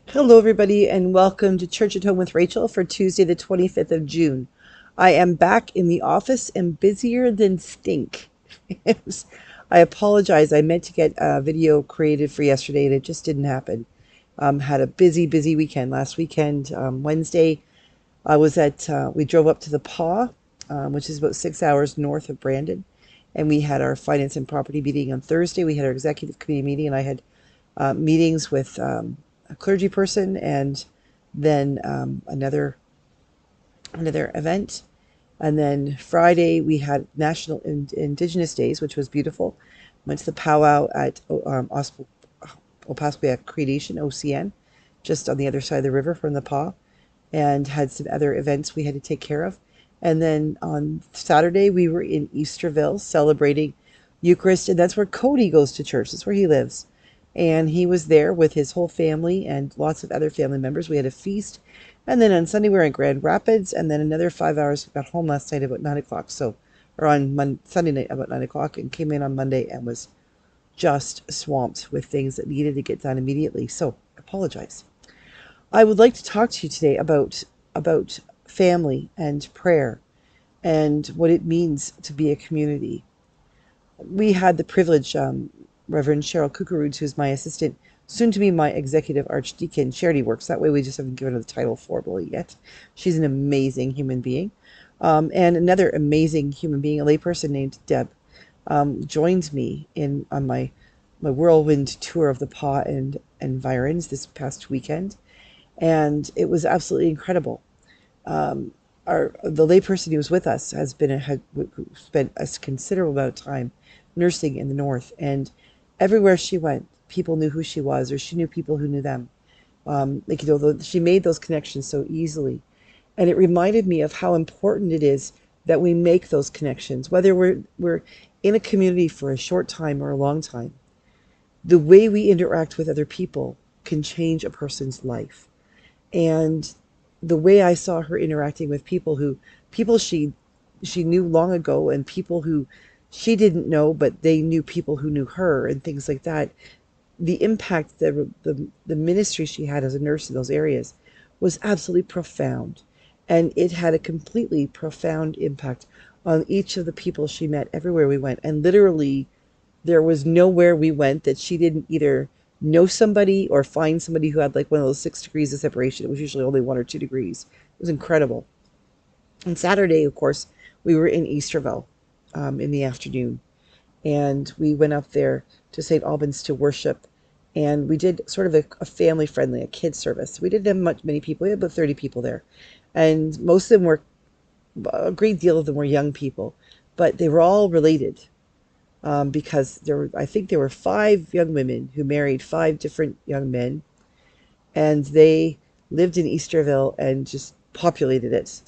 Hello, everybody, and welcome to Church at Home with Rachel for Tuesday, the 25th of June. I am back in the office and busier than stink. I apologize. I meant to get a video created for yesterday, and it just didn't happen. Had a busy weekend. Last weekend, Wednesday, we drove up to the Paw, which is about 6 hours north of Brandon, and we had our finance and property meeting on Thursday. We had our executive committee meeting, and I had meetings with a clergy person and then another event. And then Friday we had National Indigenous Days, which was beautiful. Went to the powwow at Opaskwayak Creation, OCN, just on the other side of the river from the Paw, and had some other events we had to take care of. And then on Saturday we were in Easterville celebrating Eucharist, and that's where Cody goes to church. That's where he lives. And he was there with his whole family and lots of other family members. We had a feast. And then on Sunday, we were in Grand Rapids. And then another 5 hours. We got home last night about 9 o'clock. Or on Sunday night about 9 o'clock, and came in on Monday and was just swamped with things that needed to get done immediately. So I apologize. I would like to talk to you today about family and prayer and what it means to be a community. We had the privilege, Reverend Cheryl Kukaroods, who's my assistant, soon to be my executive archdeacon. Charity works that way. We just haven't given her the title formally yet. She's an amazing human being. And another amazing human being, a layperson named Deb, joined me on my whirlwind tour of the Paw and environs this past weekend. And it was absolutely incredible. The layperson who was with us had spent a considerable amount of time nursing in the north, and everywhere she went, people knew who she was, or she knew people who knew them. She made those connections so easily, and it reminded me of how important it is that we make those connections, whether we're in a community for a short time or a long time. The way we interact with other people can change a person's life. And the way I saw her interacting with people she knew long ago, and people who she didn't know, but they knew people who knew her, and things like that. The impact that the ministry she had as a nurse in those areas was absolutely profound, and it had a completely profound impact on each of the people she met everywhere we went. And literally, there was nowhere we went that she didn't either know somebody or find somebody who had like one of those 6 degrees of separation. It was usually only 1 or 2 degrees. It was incredible. And Saturday, of course, we were in Easterville in the afternoon, and we went up there to St. Albans to worship, and we did sort of a family friendly, a kids service. We didn't have many people. We had about 30 people there, and most of them were, a great deal of them were young people, but they were all related, because I think there were 5 young women who married 5 different young men, and they lived in Easterville and just populated it.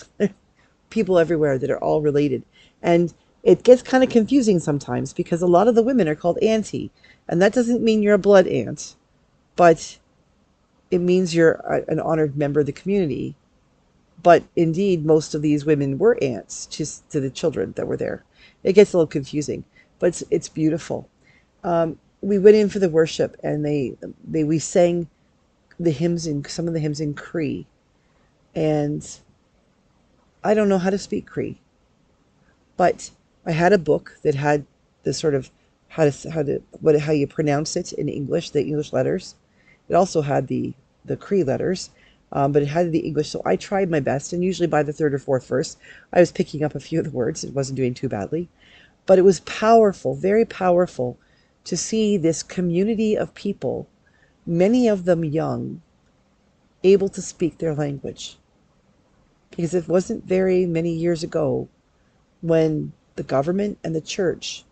People everywhere that are all related. And it gets kind of confusing sometimes because a lot of the women are called auntie. And that doesn't mean you're a blood aunt, but it means you're an honored member of the community. But indeed, most of these women were aunts to the children that were there. It gets a little confusing, but it's beautiful. We went in for the worship, and we sang some of the hymns in Cree, and I don't know how to speak Cree, but I had a book that had the sort of how you pronounce it in English, the English letters. It also had the Cree letters, but it had the English. So I tried my best, and usually by the third or fourth verse, I was picking up a few of the words. It wasn't doing too badly, but it was powerful, very powerful, to see this community of people, many of them young, able to speak their language. Because it wasn't very many years ago when the government and the church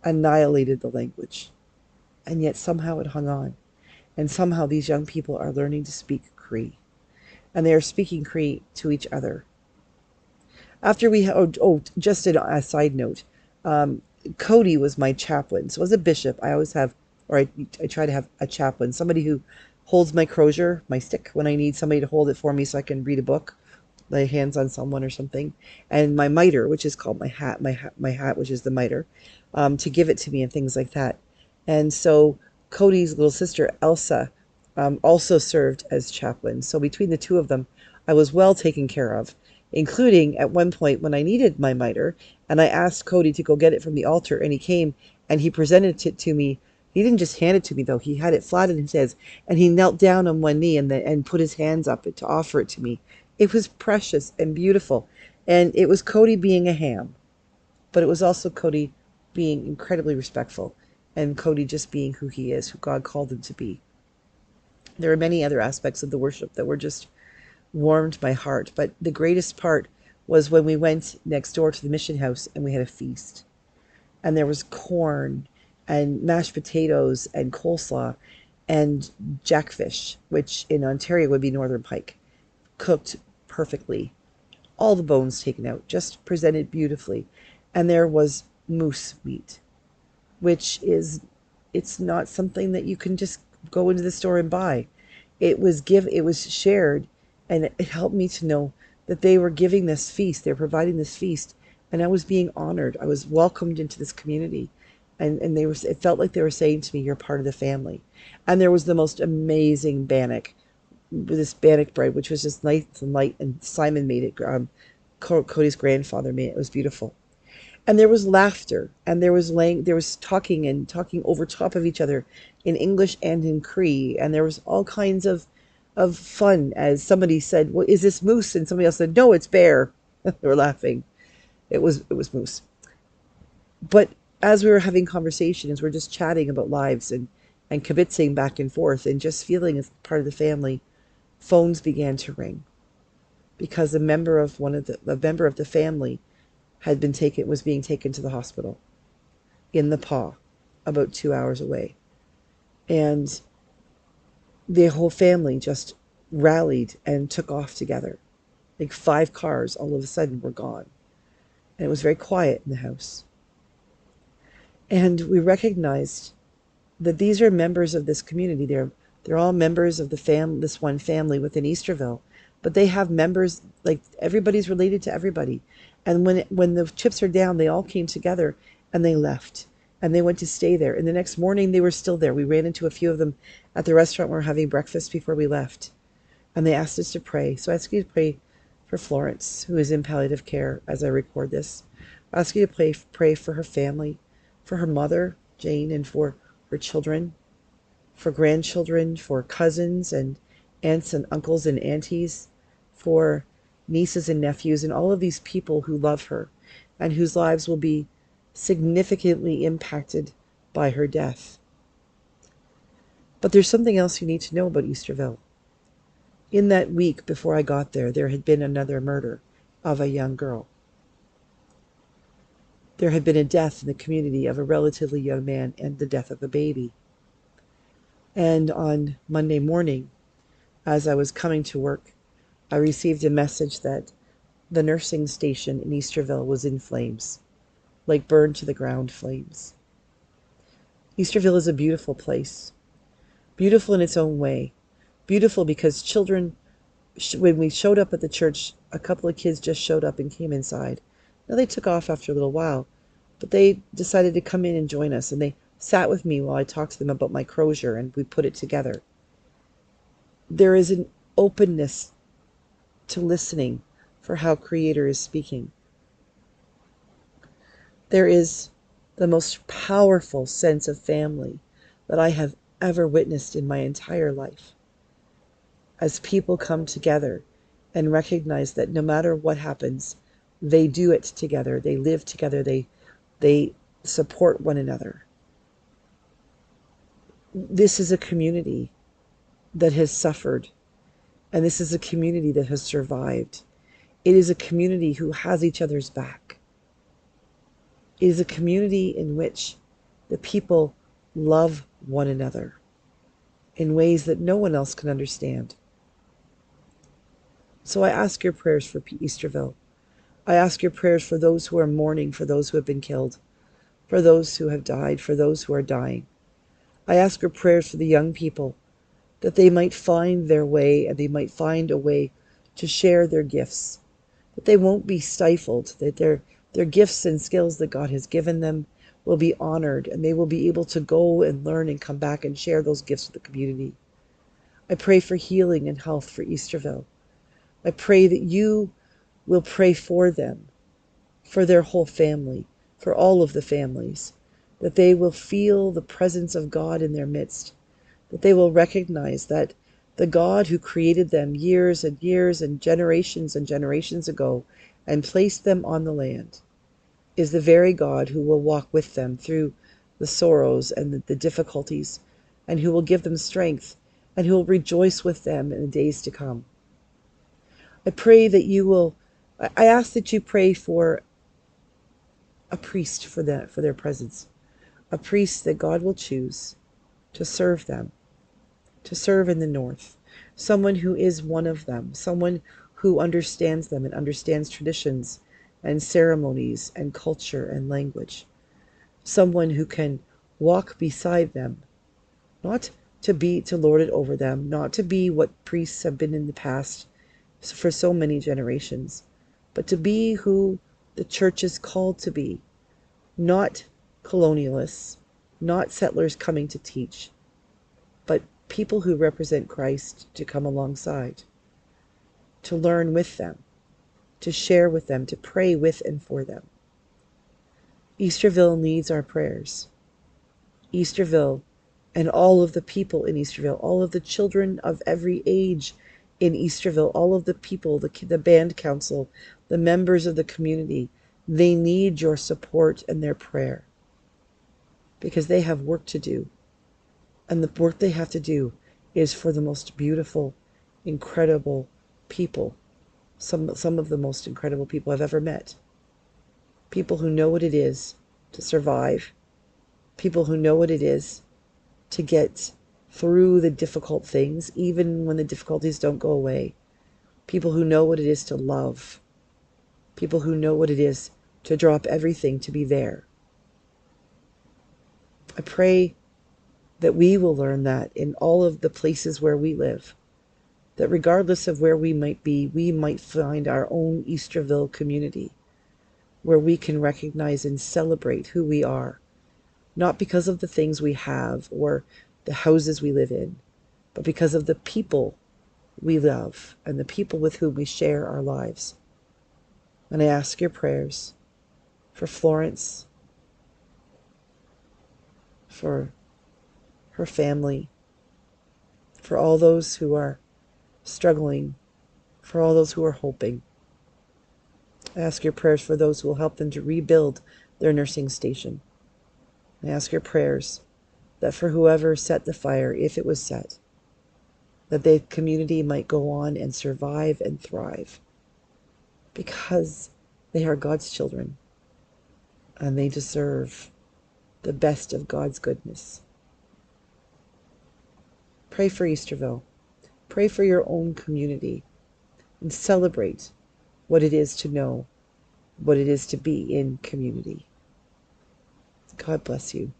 annihilated the language, and yet somehow it hung on. And somehow these young people are learning to speak Cree, and they are speaking Cree to each other. After just a side note, Cody was my chaplain. So as a bishop, I always have, or I try to have a chaplain, somebody who holds my crozier, my stick, when I need somebody to hold it for me so I can read a book, lay hands on someone or something, and my mitre, which is called my hat, which is the mitre, to give it to me and things like that. And so Cody's little sister, Elsa, also served as chaplains. So between the two of them, I was well taken care of, including at one point when I needed my mitre, and I asked Cody to go get it from the altar, and he came and he presented it to me. He didn't just hand it to me though; he had it flat in his hands, and he knelt down on one knee and put his hands up to offer it to me. It was precious and beautiful, and it was Cody being a ham, but it was also Cody being incredibly respectful, and Cody just being who he is, who God called him to be. There are many other aspects of the worship that were just warmed my heart, but the greatest part was when we went next door to the mission house and we had a feast. And there was corn and mashed potatoes and coleslaw and jackfish, which in Ontario would be northern pike, cooked perfectly. All the bones taken out, just presented beautifully. And there was moose meat, which is, it's not something that you can just go into the store and buy. It was shared, and it helped me to know that they were giving this feast, they're providing this feast, and I was being honored. I was welcomed into this community, and they were, it felt like they were saying to me, you're part of the family. And there was the most amazing bannock, this bannock bread, which was just nice and light, and Simon made it. Cody's grandfather made it. It was beautiful. And there was laughter, and there was talking and talking over top of each other in English and in Cree, and there was all kinds of fun. As somebody said, well, is this moose? And somebody else said, no, it's bear. They were laughing. It was moose. But as we were having conversations, we're just chatting about lives and kibitzing back and forth and just feeling as part of the family, phones began to ring because a member of the family was being taken to the hospital in the paw, about 2 hours away. And the whole family just rallied and took off together. Like 5 cars all of a sudden were gone. And it was very quiet in the house. And we recognized that these are members of this community. They're all members of this one family within Easterville. But they have members, like everybody's related to everybody. And when the chips are down, they all came together and they left. And they went to stay there. And the next morning they were still there. We ran into a few of them at the restaurant. We were having breakfast before we left. And they asked us to pray. So I ask you to pray for Florence, who is in palliative care as I record this. I ask you to pray for her family, for her mother, Jane, and for her children, for grandchildren, for cousins and aunts and uncles and aunties, for nieces and nephews, and all of these people who love her and whose lives will be significantly impacted by her death. But there's something else you need to know about Easterville. In that week before I got there, there had been another murder of a young girl. There had been a death in the community of a relatively young man and the death of a baby. And on Monday morning, as I was coming to work, I received a message that the nursing station in Easterville was in flames, like burned to the ground flames. Easterville is a beautiful place, beautiful in its own way, beautiful because children, when we showed up at the church, a couple of kids just showed up and came inside. Now they took off after a little while, but they decided to come in and join us, and they sat with me while I talked to them about my crozier, and we put it together. There is an openness to listening for how Creator is speaking. There is the most powerful sense of family that I have ever witnessed in my entire life. As people come together and recognize that no matter what happens, they do it together, they live together, they support one another. This is a community that has suffered, and this is a community that has survived. It is a community who has each other's back. It is a community in which the people love one another in ways that no one else can understand. So I ask your prayers for Easterville. I ask your prayers for those who are mourning, for those who have been killed, for those who have died, for those who are dying. I ask your prayers for the young people, that they might find their way and they might find a way to share their gifts, that they won't be stifled, that their gifts and skills that God has given them will be honored, and they will be able to go and learn and come back and share those gifts with the community. I pray for healing and health for Easterville. I pray that you will pray for them, for their whole family, for all of the families, that they will feel the presence of God in their midst, that they will recognize that the God who created them years and years and generations ago and placed them on the land is the very God who will walk with them through the sorrows and the difficulties, and who will give them strength, and who will rejoice with them in the days to come. I pray that you will, I ask that you pray for a priest for their presence, a priest that God will choose to serve them, to serve in the north, someone who is one of them, someone who understands them and understands traditions and ceremonies and culture and language, someone who can walk beside them, not to lord it over them, not to be what priests have been in the past for so many generations, but to be who the church is called to be, not colonialists, not settlers coming to teach, but people who represent Christ to come alongside, to learn with them, to share with them, to pray with and for them. Easterville needs our prayers. Easterville and all of the people in Easterville, all of the children of every age in Easterville, all of the people, the band council, the members of the community, they need your support and their prayer, because they have work to do. And the work they have to do is for the most beautiful, incredible people, some of the most incredible people I've ever met. People who know what it is to survive, people who know what it is to get through the difficult things, even when the difficulties don't go away. People who know what it is to love. People who know what it is to drop everything to be there. I pray that we will learn that in all of the places where we live, that regardless of where we might be, we might find our own Easterville community where we can recognize and celebrate who we are, not because of the things we have or the houses we live in, but because of the people we love and the people with whom we share our lives. And I ask your prayers for Florence, for her family, for all those who are struggling, for all those who are hoping. I ask your prayers for those who will help them to rebuild their nursing station. I ask your prayers that for whoever set the fire, if it was set, that the community might go on and survive and thrive, because they are God's children and they deserve the best of God's goodness. Pray for Easterville. Pray for your own community and celebrate what it is to know, what it is to be in community. God bless you.